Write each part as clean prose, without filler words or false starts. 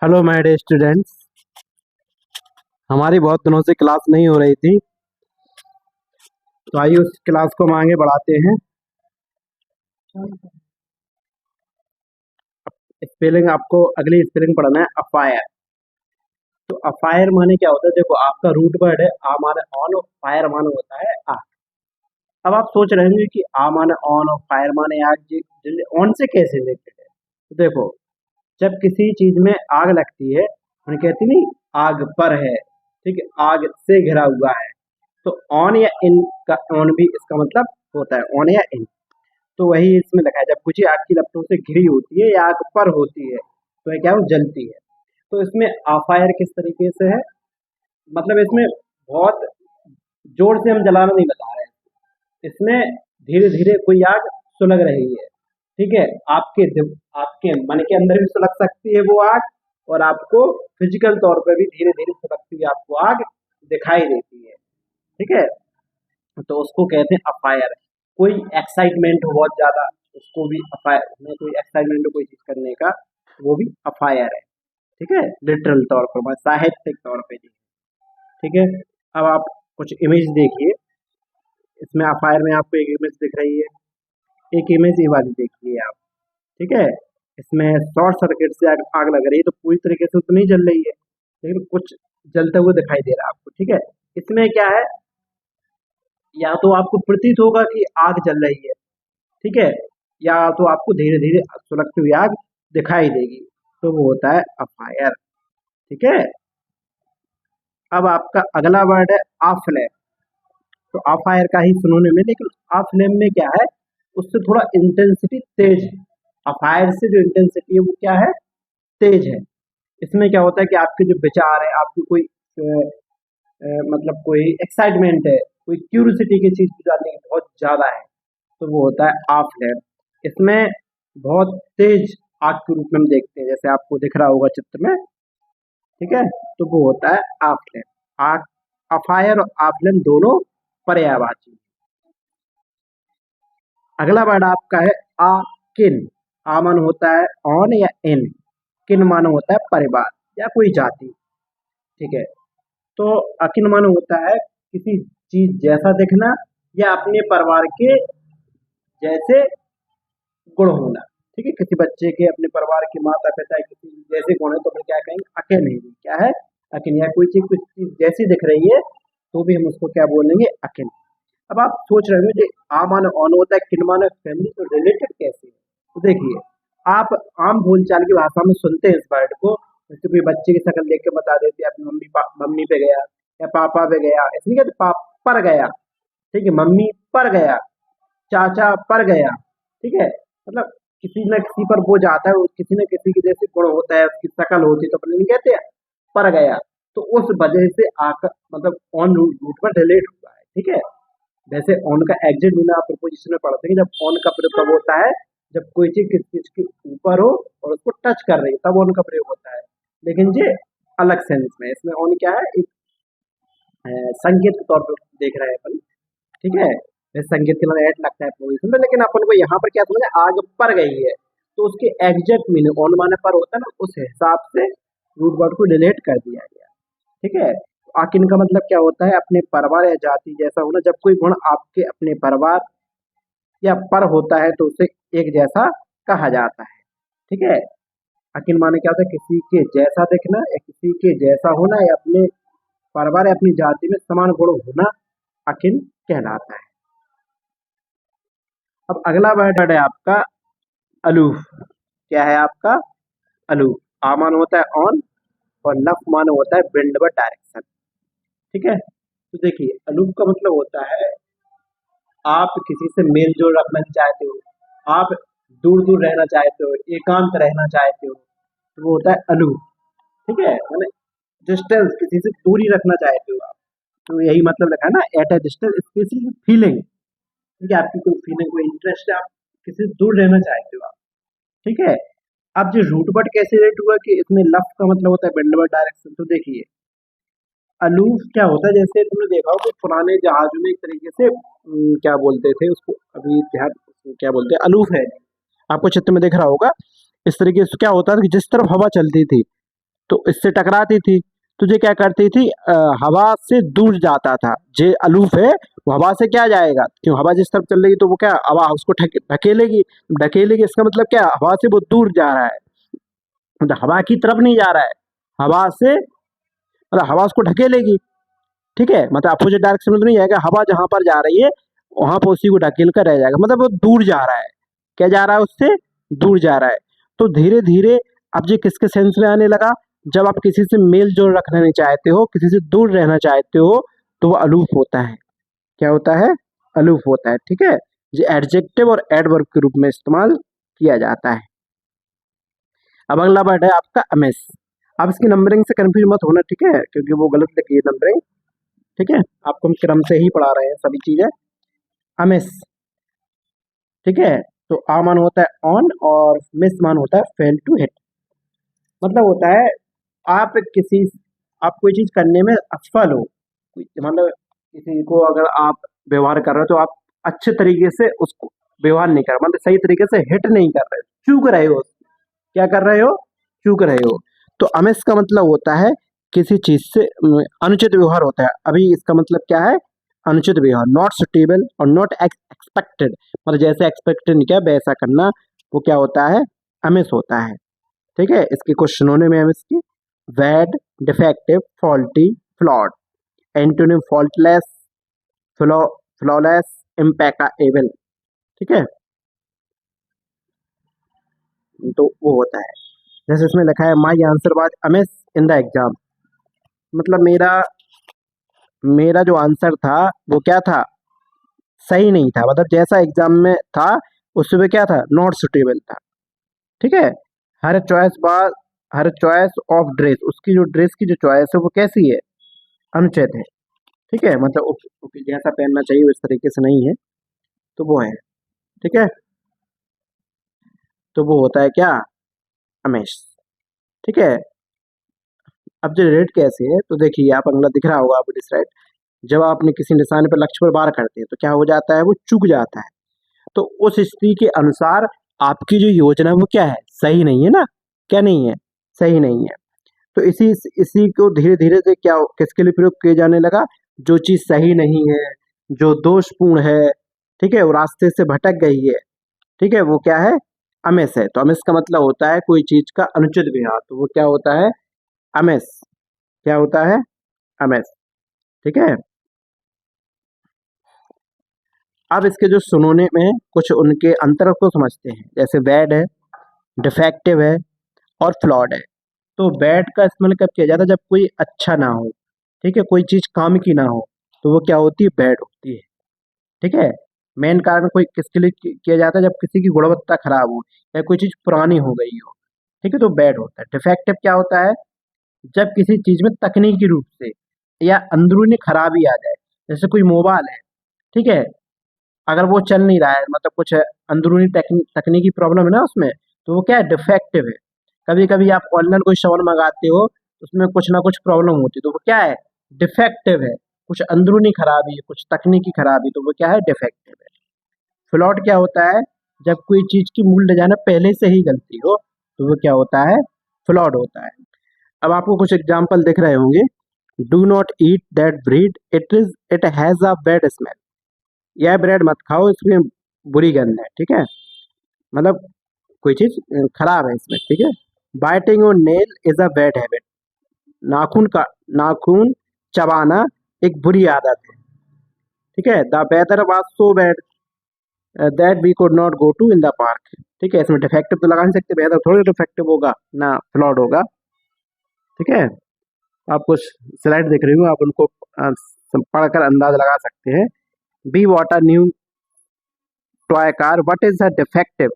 Hello my dear students. हमारी बहुत दिनों से क्लास नहीं हो रही थी, तो आइए उस क्लास को हम आगे बढ़ाते हैं। स्पेलिंग आपको अगली स्पेलिंग पढ़ना है अफायर। तो अफायर माने क्या होता है? देखो, आपका रूट वर्ड है आ माने ऑन और फायर माने होता है आग। अब आप सोच रहे होंगे कि आ माने ऑन और फायर माने आग, ऑन से कैसे रिलेटेड है? तो देखो, जब किसी चीज में आग लगती है, हम कहते नहीं आग पर है, ठीक है, आग से घिरा हुआ है। तो ऑन या इन का ऑन भी इसका मतलब होता है ऑन या इन। तो वही इसमें लिखा है, जब कुछ आग की लपटों से घिरी होती है या आग पर होती है तो ये क्या वो जलती है। तो इसमें आफायर किस तरीके से है, मतलब इसमें बहुत जोर से हम जलाना नहीं बता रहे हैं, इसमें धीरे धीरे कोई आग सुलग रही है। ठीक है, आपके मन के अंदर भी सुलग सकती है वो आग, और आपको फिजिकल तौर पर भी धीरे धीरे सुलगती हुई आपको आग दिखाई देती है। ठीक है, तो उसको कहते हैं अफायर। कोई एक्साइटमेंट हो बहुत ज्यादा, उसको भी अफायर में, कोई एक्साइटमेंट हो कोई चीज करने का, वो भी अफायर है। ठीक है, लिटरल तौर पर, मतलब साहित्यिक तौर पे जी। ठीक है, अब आप कुछ इमेज देखिए। इसमें अफायर में आपको एक इमेज दिख रही है, एक इमेज ये वाली देखिए आप। ठीक है, इसमें शॉर्ट सर्किट से आग लग रही है, तो पूरी तरीके से तो नहीं जल रही है, लेकिन कुछ जलते हुए दिखाई दे रहा है आपको। ठीक है, इसमें क्या है, या तो आपको प्रतीत होगा कि आग जल रही है, ठीक है, या तो आपको धीरे धीरे सुलगती हुई आग दिखाई देगी, तो वो होता है अफायर। ठीक है, अब आपका अगला वर्ड है आफ्लेम। तो अफायर का ही सिनोनिम है, लेकिन आफ्लेम में क्या है, उससे थोड़ा इंटेंसिटी तेज है। अफायर से जो इंटेंसिटी है वो क्या है, तेज है। इसमें क्या होता है कि आपके जो विचार है, आपकी कोई मतलब कोई एक्साइटमेंट है, कोई क्यूरियोसिटी की चीज जानने की बहुत ज्यादा है, तो वो होता है आग फ्लेम। इसमें बहुत तेज आग के रूप में हम देखते हैं, जैसे आपको दिख रहा होगा चित्र में। ठीक है, तो वो होता है आग फ्लेम। आग, अफायर और आग फ्लेम दोनों पर्यायवाची। अगला वर्ड आपका है आकिन। आ मान होता है ऑन या इन, किन मान होता है परिवार या कोई जाति। ठीक है, तो अकिन मान होता है किसी चीज जैसा दिखना या अपने परिवार के जैसे गुण होना। ठीक है, किसी बच्चे के अपने परिवार के माता पिता किसी जैसे गुण है, तो हम क्या कहेंगे, अकिन है। क्या है, अकिन। या कोई चीज कुछ चीज जैसी दिख रही है तो भी हम उसको क्या बोलेंगे, अकिन। अब आप सोच रहे होंगे आ मान ऑन होता है, किन मान फैमिली, तो रिलेटेड कैसे है? तो देखिए, आप आम बोलचाल की भाषा में सुनते हैं इस वर्ड को, जैसे कोई बच्चे की शक्ल देख के बता देते हैं, अपनी मम्मी पे गया या पापा पे गया, इसलिए कहते पापा पर गया। ठीक है, मम्मी पर गया, चाचा पर गया। ठीक है, मतलब किसी न किसी पर वो जाता है, किसी न किसी के जैसे गुण होता है, उसकी शक्ल होती है, तो अपने नहीं कहते हैं पर गया। तो उस वजह से आकर मतलब ऑन रूट पर रिलेट हुआ है। ठीक है, वैसे ऑन का एग्जिट बिना आप प्रीपोजिशन में पढ़ते हैं, जब ऑन का प्रयोग कब होता है, जब कोई चीज किस चीज के ऊपर हो और उसको टच कर रही है, तब ऑन का प्रयोग होता है। लेकिन ये अलग सेंस में, इसमें ऑन क्या है, एक संकेत के तौर पर देख रहे हैं अपन। ठीक है, जैसे संकेत के लिए ऐड लगता है पोजीशन में, लेकिन अपन को यहाँ पर क्या समझ, आग पर गई है, तो उसके एग्जैक्ट मीनिंग ऑन माने पर होता है ना, उस हिसाब से रूट वर्ड को डिलीट कर दिया गया। ठीक है, आकिन का मतलब क्या होता है, अपने परिवार या जाति जैसा होना। जब कोई गुण आपके अपने परिवार या पर होता है तो उसे एक जैसा कहा जाता है। ठीक है, अकिन माने क्या होता है, किसी के जैसा दिखना या किसी के जैसा होना या अपने परिवार या अपनी जाति में समान गुण होना अकिन कहलाता है। अब अगला वर्ड है आपका अलूफ। क्या है आपका, अलूफ। आ मान होता है ऑन और लफ मान होता है विंडवर्ड डायरेक्शन। ठीक है, तो देखिए अलूफ का मतलब होता है आप किसी से मेल जोल रखना नहीं चाहते हो, आप दूर दूर रहना चाहते हो, एकांत रहना चाहते हो, तो वो होता है अलूफ। ठीक है, मैंने डिस्टेंस, किसी से दूरी रखना चाहते हो आप, तो यही मतलब लिखा है ना, at a distance specially feeling. ठीक है, आपकी कोई फीलिंग, कोई इंटरेस्ट है, आप किसी से दूर रहना चाहते हो आप। ठीक है, अब जो रूट वर्ड कैसे रेट हुआ कि इसमें लफ का मतलब होता है विंडवर्ड डायरेक्शन। तो देखिए अलूफ क्या होता है, जैसे तुमने देखा हो कि पुराने जहाजों में एक तरीके से क्या बोलते थे उसको, अभी ध्यान, क्या बोलते हैं, अलूफ है। आपको चित्र में दिख रहा होगा, इस तरीके से क्या होता है कि जिस तरफ हवा चलती थी तो इससे टकराती थी, तो ये क्या करती थी, हवा से दूर जाता था। जे अलूफ है, वो हवा से क्या जाएगा, क्यों हवा जिस तरफ चल रही तो वो क्या हवा उसको ढकेलेगी। ढकेलेगी इसका मतलब क्या, हवा से वो दूर जा रहा है, मतलब हवा की तरफ नहीं जा रहा है, हवा से मतलब हवा उसको ढकेलेगी। ठीक है, मतलब अपोजिट डायरेक्शन में तो नहीं जाएगा, हवा जहां पर जा रही है वहां पर उसी को ढकेल कर रह जाएगा, मतलब वो दूर जा रहा है। क्या जा रहा है, उससे दूर जा रहा है। तो धीरे धीरे अब ये किसके सेंस में आने लगा, जब आप किसी से मेल जोल रखना नहीं चाहते हो, किसी से दूर रहना चाहते हो, तो वो अलूफ होता है। क्या होता है, अलूफ होता है। ठीक है, ये एडजेक्टिव और एडवर्ब के रूप में इस्तेमाल किया जाता है। अब अगला वर्ड है आपका अमेस। अब इसकी नंबरिंग से कंफ्यूज मत होना, ठीक है, क्योंकि वो गलत लिखी है नंबरिंग। ठीक है, आपको हम क्रम से ही पढ़ा रहे हैं सभी चीजें। अमिस, ठीक है, तो आ मान होता है ऑन और मिस मान होता है फेल टू हिट। मतलब होता है आप किसी आप कोई चीज करने में असफल हो, मतलब किसी को अगर आप व्यवहार कर रहे हो तो आप अच्छे तरीके से उसको व्यवहार नहीं कर रहे, मतलब सही तरीके से हिट नहीं कर रहे, चूक रहे हो। क्या कर रहे हो, चूक रहे हो। तो अमिस का मतलब होता है किसी चीज से अनुचित व्यवहार होता है। अभी इसका मतलब क्या है, अनुचित व्यवहार, नॉट सुटेबल और नॉट एक्सपेक्टेड, मतलब जैसे एक्सपेक्टेड नहीं किया वैसा करना, वो क्या होता है, अमिस होता है। ठीक है, इसके कुछ सिनोनिम है अमिस की, bad, defective, faulty, flawed. Antonym faultless, flawless, impeccable. ठीक है, तो वो होता है। जैसे इसमें लिखा है my answer was amiss in the exam, मतलब मेरा मेरा जो आंसर था वो क्या था, सही नहीं था, मतलब जैसा एग्जाम में था उसमें क्या था, नॉट सुटेबल था। ठीक है, her choice bar her choice of dress, उसकी जो ड्रेस की जो चॉइस है वो कैसी है, अनुचित है। ठीक है, मतलब उसकी जैसा पहनना चाहिए उस तरीके से नहीं है, तो वो है। ठीक है, तो वो होता है क्या, हमेश। ठीक है, अब जो रेट कैसे है, तो देखिए आप अगला दिख रहा होगा आपको दिस राइट। जब आप अपने किसी निशाने पर लक्ष्य पर वार करते हैं तो क्या हो जाता है, वो चूक जाता है। तो उस स्थिति के अनुसार आपकी जो योजना है वो क्या है, सही नहीं है ना, क्या नहीं है, सही नहीं है। तो इसी इसी को धीरे धीरे से क्या किसके लिए प्रयोग किया जाने लगा, जो चीज सही नहीं है, जो दोषपूर्ण है, ठीक है, वो रास्ते से भटक गई है, ठीक है, वो क्या है, अमिस है। तो अमिस का मतलब होता है कोई चीज का अनुचित व्यवहार, तो वो क्या होता है, अमिस। क्या होता है, अमिस। ठीक है, अब इसके जो सुनोने में कुछ उनके अंतर को समझते हैं, जैसे बैड है, डिफेक्टिव है और फ्लॉड है। तो बैड का इस्तेमाल कब किया जाता है, जब कोई अच्छा ना हो, ठीक है, कोई चीज काम की ना हो, तो वो क्या होती है, बैड होती है। ठीक है, मेन कारण कोई किसके लिए किया जाता है, जब किसी की गुणवत्ता खराब हो या कोई चीज पुरानी हो गई हो, ठीक है, तो बैड होता है। डिफेक्टिव क्या होता है, जब किसी चीज में तकनीकी रूप से या अंदरूनी खराबी आ जाए, जैसे कोई मोबाइल है, ठीक है, अगर वो चल नहीं रहा है, मतलब कुछ अंदरूनी तकनीकी प्रॉब्लम है ना उसमें, तो वो क्या है, डिफेक्टिव है। कभी कभी आप ऑनलाइन कोई सामान मंगाते हो, उसमें कुछ ना कुछ प्रॉब्लम होती है, तो वो क्या है, डिफेक्टिव है। कुछ अंदरूनी खराबी है, कुछ तकनीकी खराबी, तो वो क्या है, डिफेक्टिव है। फ्लॉट क्या होता है, जब कोई चीज की मूल डिजाइन पहले से ही गलती हो, तो वो क्या होता है, फ्लॉड होता है। अब आपको कुछ एग्जाम्पल दिख रहे होंगे, do not eat that bread, it has a bad smell. यह ब्रेड मत खाओ, इसमें बुरी गंध है। ठीक है, मतलब कोई चीज खराब है इसमें। ठीक है, बाइटिंग और nail is a bad habit, नाखून का नाखून चबाना एक बुरी आदत है। ठीक है, the weather was so bad that we could not go to in the park. ठीक है, इसमें डिफेक्टिव तो लगा नहीं सकते, वेदर थोड़ी डिफेक्टिव होगा ना, फ्लॉड होगा। ठीक है, आप कुछ स्लाइड देख रही हूँ, आप उनको पढ़कर अंदाज लगा सकते हैं। Be what a new toy car, what is the defective.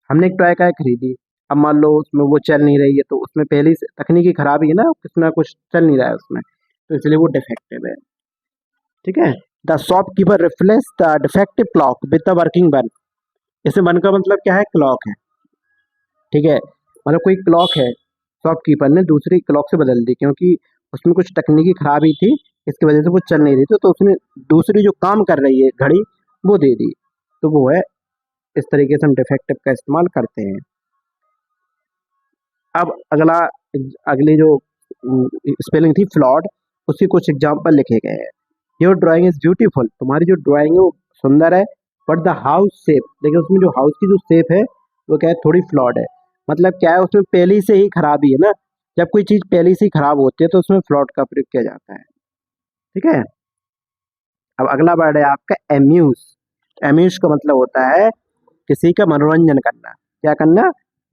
हमने एक टॉय कार खरीदी, अब मान लो उसमें वो चल नहीं रही है, तो उसमें पहली से तकनीकी खराबी है ना, कुछ ना कुछ चल नहीं रहा है उसमें, तो इसलिए वो डिफेक्टिव है। ठीक है, the shopkeeper replace the defective clock with the working one. इसमें वन का मतलब क्या है, क्लॉक है। ठीक है, मतलब कोई क्लॉक है, शॉपकीपर ने दूसरी क्लॉक से बदल दी, क्योंकि उसमें कुछ तकनीकी खराबी थी, इसकी वजह से वो चल नहीं रही थी, तो उसने दूसरी जो काम कर रही है घड़ी वो दे दी, तो वो है। इस तरीके से हम डिफेक्टिव का इस्तेमाल करते हैं। अब अगली जो स्पेलिंग थी फ्लॉड, उसके कुछ एग्जाम्पल लिखे गए हैं। योर ड्राइंग इज ब्यूटीफुल, तुम्हारी जो ड्राइंग है वो सुंदर है, बट द हाउस शेप, लेकिन उसमें जो हाउस की जो शेप है वो क्या है, थोड़ी फ्लॉड है। मतलब क्या है, उसमें पहले से ही खराबी है ना, जब कोई चीज़ पहले से ही खराब होती है तो उसमें फ्लॉड का प्रयोग किया जाता है। ठीक है। अब अगला वर्ड है आपका एम्यूज। एम्यूज का मतलब होता है किसी का मनोरंजन करना। क्या करना?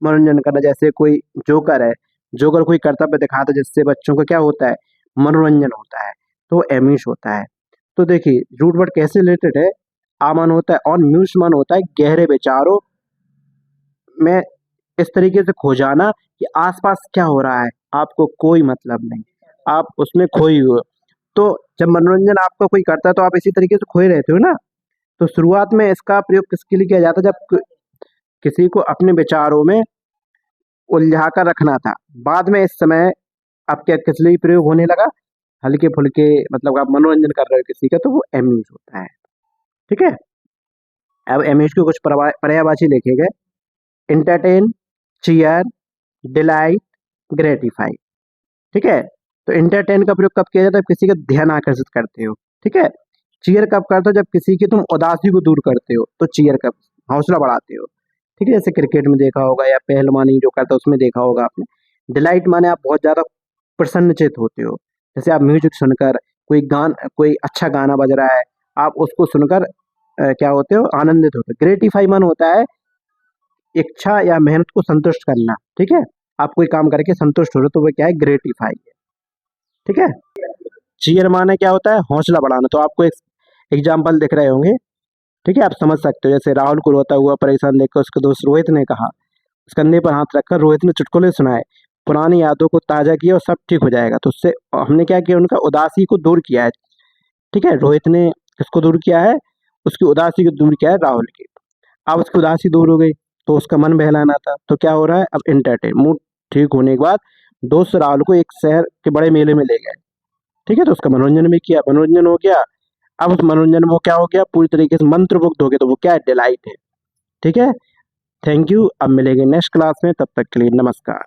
मनोरंजन करना। जैसे कोई जोकर है, जोकर कोई कर्तव्य दिखाता है जिससे बच्चों को क्या होता है, मनोरंजन होता है, तो एम्यूज होता है। तो देखिए रूट वर्ड कैसे रिलेटेड है, आमन होता है और म्यूज मन होता है गहरे विचारों में इस तरीके से खो जाना कि आसपास क्या हो रहा है आपको कोई मतलब नहीं, आप उसमें खोई हुए हो। तो जब मनोरंजन आपका कोई करता है तो आप इसी तरीके से खोए रहते हो ना। तो शुरुआत में इसका प्रयोग किसके लिए किया जाता है, जब किसी को अपने विचारों में उलझा कर रखना था। बाद में इस समय अब क्या किस लिए प्रयोग होने लगा, हल्के फुल्के, मतलब आप मनोरंजन कर रहे हो किसी का, तो वो एम्यूज होता है। ठीक है। अब एम्यूज के कुछ पर्यायवाची लिखे गए, इंटरटेन, चीयर, डिलाइट, ग्रेटिफाई। ठीक है। तो इंटरटेन का प्रयोग कब किया जाता है, जब किसी का ध्यान आकर्षित करते हो। ठीक है। चीयर कब करते हो, जब किसी की तुम उदासी को दूर करते हो, तो चीयर कब, हौसला बढ़ाते हो। ठीक है। जैसे क्रिकेट में देखा होगा या पहलवानी जो करता है उसमें देखा होगा आपने। डिलाइट माने आप बहुत ज्यादा प्रसन्नचित होते हो। जैसे आप म्यूजिक सुनकर, कोई अच्छा गाना बज रहा है, आप उसको सुनकर क्या होते हो, आनंदित होते हो। ग्रेटिफाई मन होता है इच्छा या मेहनत को संतुष्ट करना। ठीक है। आप कोई काम करके संतुष्ट हो रहे हो तो वो क्या है, ग्रेटिफाई है। ठीक है। चीयर माने क्या होता है, हौसला बढ़ाना। तो आपको एक एग्जाम्पल दिख रहे होंगे। ठीक है। आप समझ सकते हो, जैसे राहुल को रोता हुआ परेशान देखकर उसके दोस्त रोहित ने कहा, उस कंधे पर हाथ रखकर रोहित ने चुटकुले सुनाए, पुरानी यादों को ताजा किया और सब ठीक हो जाएगा। तो उससे हमने क्या किया, उनका उदासी को दूर किया है। ठीक है। रोहित ने किसको दूर किया है, उसकी उदासी को दूर किया है, राहुल की। अब उसकी उदासी दूर हो गई तो उसका मन बहलाना था, तो क्या हो रहा है, अब एंटरटेन, मूड ठीक होने के बाद दोस्त राहुल को एक शहर के बड़े मेले में ले गए। ठीक है। तो उसका मनोरंजन भी किया, मनोरंजन हो गया। अब उस मनोरंजन में वो क्या हो गया, पूरी तरीके से मंत्रमुग्ध हो गया, तो वो क्या है, डिलाइट है। ठीक है। Thank you. अब मिलेंगे नेक्स्ट क्लास में, तब तक के लिए नमस्कार।